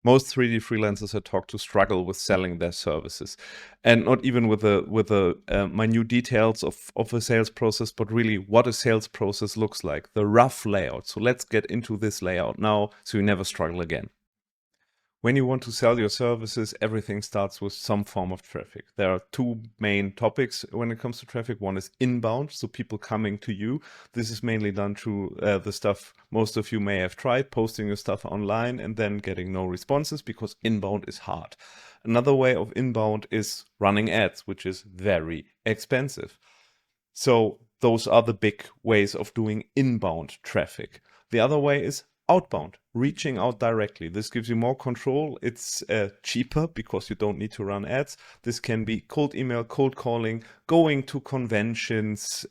Most 3D freelancers I talk to struggle with selling their services, and not even with the minute details of a sales process, but really what a sales process looks like, the rough layout. So let's get into this layout now so you never struggle again. When you want to sell your services, everything starts with some form of traffic. There are two main topics when it comes to traffic. One is inbound, so people coming to you. This is mainly done through the stuff most of you may have tried, posting your stuff online and then getting no responses because inbound is hard. Another way of inbound is running ads, which is very expensive. So those are the big ways of doing inbound traffic. The other way is outbound, reaching out directly. This gives you more control. It's cheaper because you don't need to run ads. This can be cold email, cold calling, going to conventions,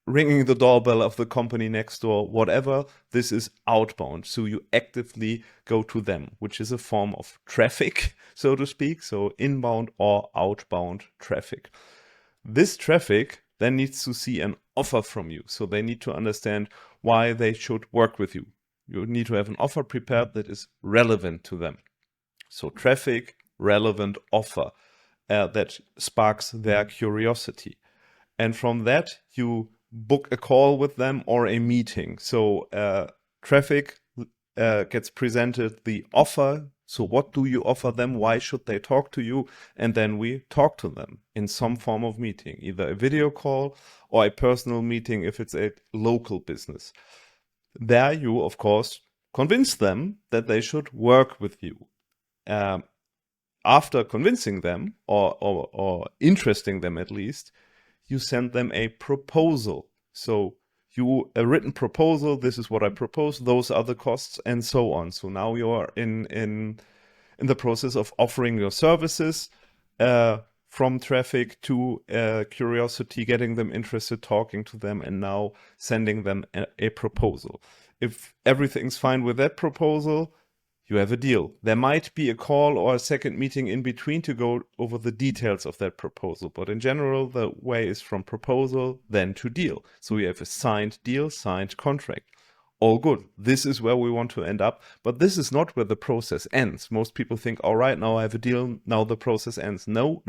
ringing the doorbell of the company next door, whatever. This is outbound. So you actively go to them, which is a form of traffic, so to speak. So inbound or outbound traffic. This traffic then needs to see an offer from you. So they need to understand why they should work with you. You need to have an offer prepared that is relevant to them. So traffic, relevant offer that sparks their curiosity. And from that, you book a call with them or a meeting. So traffic gets presented the offer. So what do you offer them? Why should they talk to you? And then we talk to them in some form of meeting, either a video call or a personal meeting if it's a local business. There you, of course, convince them that they should work with you. After convincing them, or interesting them at least, you send them a proposal. So a written proposal, this is what I propose, those are the costs, and so on. So now you are in the process of offering your services from traffic to curiosity, getting them interested, talking to them, and now sending them a proposal. If everything's fine with that proposal, you have a deal. There might be a call or a second meeting in between to go over the details of that proposal. But in general, the way is from proposal, then to deal. So we have a signed deal, signed contract. All good. This is where we want to end up. But this is not where the process ends. Most people think, all right, now I have a deal. Now the process ends. No.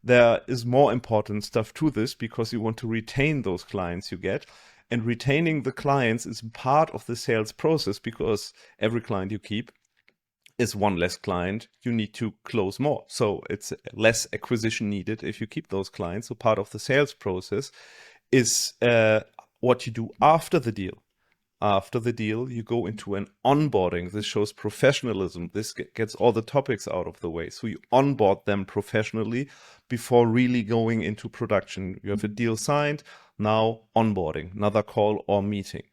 There is more important stuff to this because you want to retain those clients you get. And retaining the clients is part of the sales process because every client you keep is one less client you need to close more. So it's less acquisition needed if you keep those clients. So part of the sales process is what you do after the deal. After the deal, you go into an onboarding. This shows professionalism. This gets all the topics out of the way. So you onboard them professionally before really going into production. You have a deal signed, now onboarding, another call or meeting.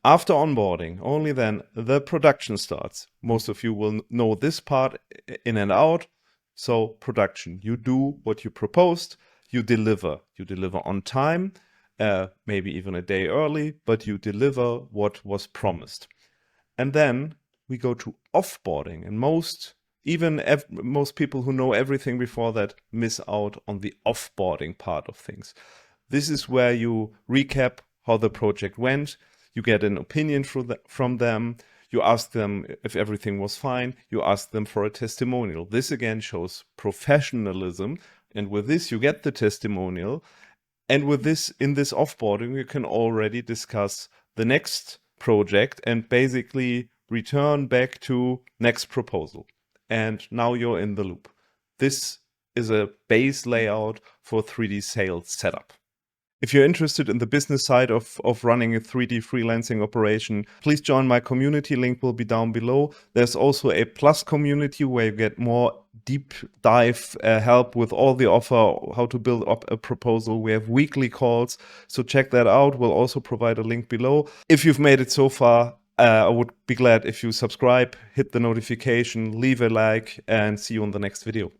After onboarding, only then the production starts. Most of you will know this part in and out. So production, you do what you proposed, you deliver on time. Maybe even a day early, but you deliver what was promised. And then we go to offboarding, and most people who know everything before that miss out on the offboarding part of things. This is where you recap how the project went, you get an opinion from them, you ask them if everything was fine, you ask them for a testimonial. This again shows professionalism, and with this you get the testimonial. And with this, in this offboarding, we can already discuss the next project and basically return back to next proposal. And now you're in the loop. This is a base layout for 3D sales setup. If you're interested in the business side of running a 3D freelancing operation, please join my community. Link will be down below. There's also a plus community where you get more deep dive help with all the offer, how to build up a proposal. We have weekly calls, so check that out. We'll also provide a link below. If you've made it so far, I would be glad if you subscribe, hit the notification, leave a like, and see you on the next video.